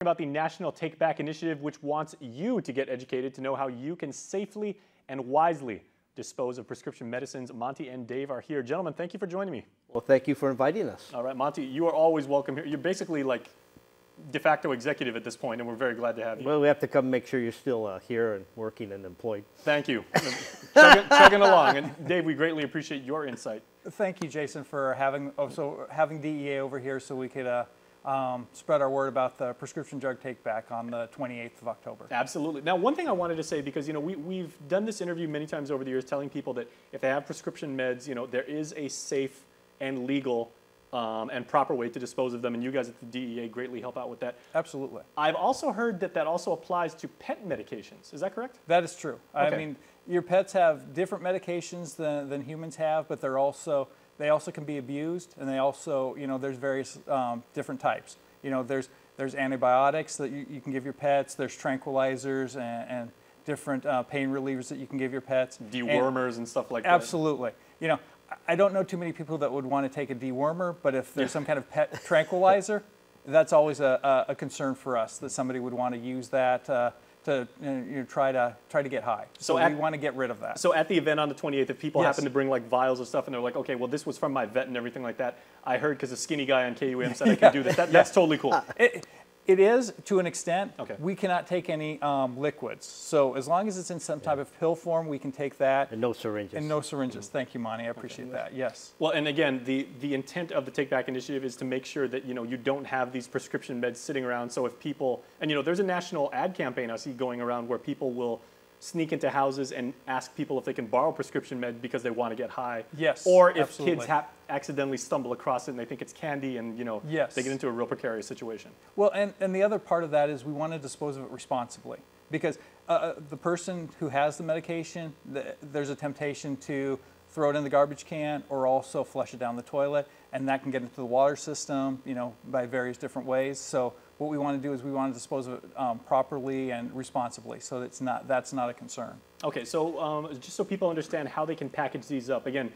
About the National Take Back Initiative, which wants you to get educated to know how you can safely and wisely dispose of prescription medicines. Monty and Dave are here. Gentlemen, thank you for joining me. Well, thank you for inviting us. All right, Monty, you are always welcome here. You're basically like de facto executive at this point, and we're very glad to have you. Well, we have to come make sure you're still here and working and employed. Thank you. chugging along. And Dave, we greatly appreciate your insight. Thank you, Jason, for having DEA over here so we could spread our word about the prescription drug take back on the 28th of October. Absolutely. Now, one thing I wanted to say, because we've done this interview many times over the years, telling people that if they have prescription meds, there is a safe and legal and proper way to dispose of them, and you guys at the DEA greatly help out with that. Absolutely. I've also heard that that also applies to pet medications. Is that correct? That is true. Okay. I mean, your pets have different medications than humans have, but they also can be abused, and they also, there's various different types. There's antibiotics that you can give your pets. There's tranquilizers and different pain relievers that you can give your pets. Dewormers and stuff like that. Absolutely. I don't know too many people that would want to take a dewormer, but if there's some kind of pet tranquilizer, that's always a concern for us, that somebody would want to use that to try to get high. So we want to get rid of that. So at the event on the 28th, if people happen to bring like vials of stuff and they're like, okay, well, this was from my vet and everything like that, I heard because a skinny guy on KUM said I could do this. That's totally cool. It is, to an extent. Okay. We cannot take any liquids. So as long as it's in some type of pill form, we can take that. And no syringes. And no syringes. Thank you, Monty. I appreciate that. Yes. Well, and again, the intent of the Take Back Initiative is to make sure that you don't have these prescription meds sitting around. So if people, and there's a national ad campaign I see going around where people will sneak into houses and ask people if they can borrow prescription med because they want to get high. Yes. Or if absolutely. kids accidentally stumble across it and they think it's candy and yes. they get into a real precarious situation. Well, and the other part of that is we want to dispose of it responsibly, because the person who has the medication, there's a temptation to throw it in the garbage can or also flush it down the toilet, and that can get into the water system, by various different ways. So what we want to do is we want to dispose of it properly and responsibly, so that's not a concern. Okay, so just so people understand how they can package these up, again,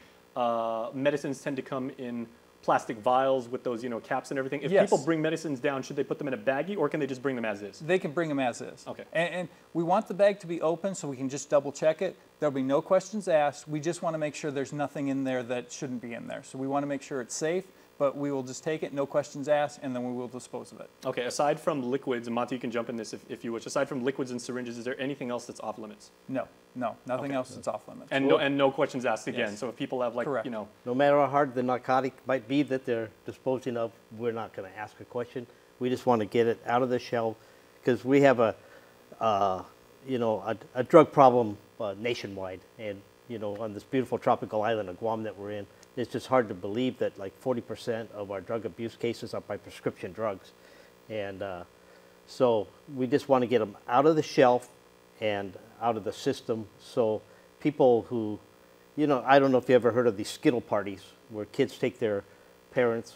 medicines tend to come in plastic vials with those caps and everything. If people bring medicines down, should they put them in a baggie, or can they just bring them as is? They can bring them as is. Okay. And we want the bag to be open so we can just double check it. There'll be no questions asked. We just want to make sure there's nothing in there that shouldn't be in there. So we want to make sure it's safe, but we will just take it, no questions asked, and then we will dispose of it. Okay, aside from liquids, and Monty, you can jump in this if you wish, aside from liquids and syringes, is there anything else that's off limits? No, nothing else that's off limits. And no questions asked again. Yes. So if people have Correct. No matter how hard the narcotic might be that they're disposing of, we're not going to ask a question. We just want to get it out of the shelf, because we have a drug problem nationwide, and on this beautiful tropical island of Guam that we're in, it's just hard to believe that like 40% of our drug abuse cases are by prescription drugs. And so we just want to get them out of the shelf and out of the system, so people who, I don't know if you ever heard of these Skittle parties where kids take their parents'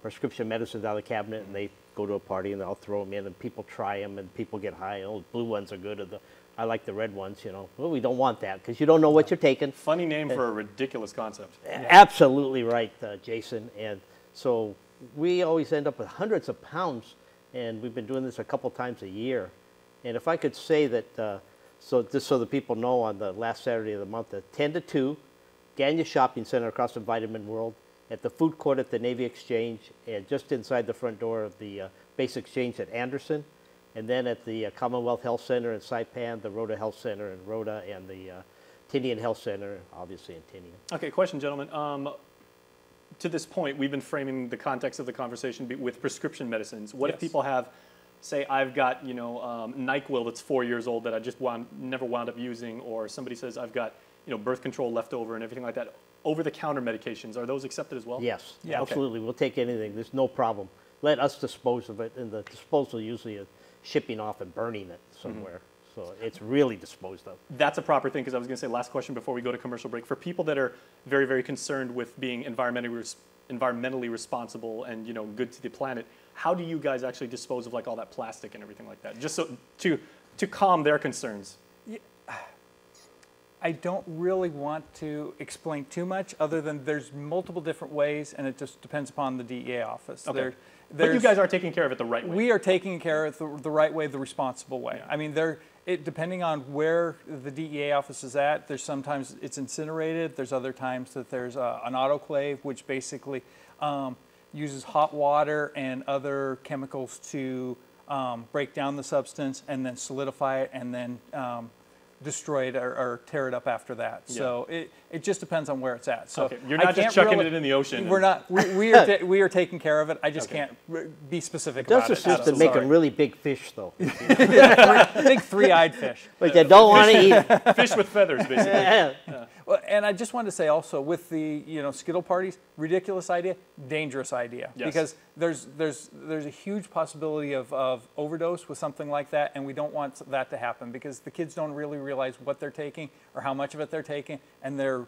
prescription medicines out of the cabinet and they go to a party and they'll throw them in and people try them and people get high. Oh, the blue ones are good, or I like the red ones, Well, we don't want that because you don't know what you're taking. Funny name for a ridiculous concept. Absolutely right, Jason. And so we always end up with hundreds of pounds, and we've been doing this a couple times a year. And if I could say that, just so the people know, on the last Saturday of the month, at 10 to 2, Ganya Shopping Center across the Vitamin World, at the food court at the Navy Exchange, and just inside the front door of the Base Exchange at Anderson, and then at the Commonwealth Health Center in Saipan, the Rhoda Health Center in Rhoda, and the Tinian Health Center, obviously in Tinian. Okay, question, gentlemen. To this point, we've been framing the context of the conversation with prescription medicines. What if people have, say, I've got NyQuil that's 4 years old that I just never wound up using, or somebody says I've got birth control left over and everything like that. Over-the-counter medications, are those accepted as well? Yes, absolutely. We'll take anything. There's no problem. Let us dispose of it, and the disposal usually is shipping off and burning it somewhere. So it's really disposed of. That's a proper thing, because I was going to say, last question before we go to commercial break. For people that are very, very concerned with being environmentally responsible and good to the planet, how do you guys actually dispose of like all that plastic and everything like that? Just so to calm their concerns. I don't really want to explain too much, other than there's multiple different ways, and it just depends upon the DEA office. Okay. But you guys are taking care of it the right way. We are taking care of it the right way, the responsible way. I mean, depending on where the DEA office is at, there's sometimes it's incinerated. There's other times that there's an autoclave, which basically uses hot water and other chemicals to break down the substance and then solidify it and then destroy it or tear it up after that. Yeah. So it just depends on where it's at. So okay. You're not just chucking it in the ocean. We're not. We are taking care of it. I just can't be specific about it. That's just to make them really big fish, though. Big three-eyed fish. But you don't want to eat fish with feathers, basically. Yeah. Well, and I just wanted to say also with the Skittle parties, ridiculous idea, dangerous idea, yes. because there's a huge possibility of overdose with something like that, and we don't want that to happen because the kids don't really realize what they're taking or how much of it they're taking, and they're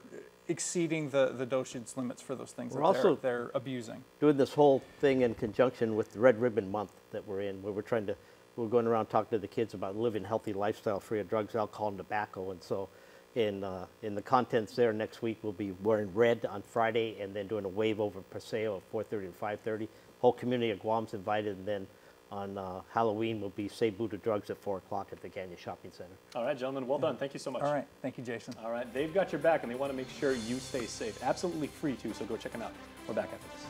exceeding the dosage limits for those things they're abusing. Doing this whole thing in conjunction with the Red Ribbon Month that we're in, where we're going around talking to the kids about living a healthy lifestyle free of drugs, alcohol, and tobacco, and so. In the contents there next week, we'll be wearing red on Friday and then doing a wave over Paseo at 4:30 to 5:30. Whole community of Guam's invited, and then on Halloween will be Say Boo to Drugs at 4 o'clock at the Ganya Shopping Center. All right, gentlemen, well done. Thank you so much. All right, thank you, Jason. All right, they've got your back, and they want to make sure you stay safe. Absolutely free, too, so go check them out. We're back after this.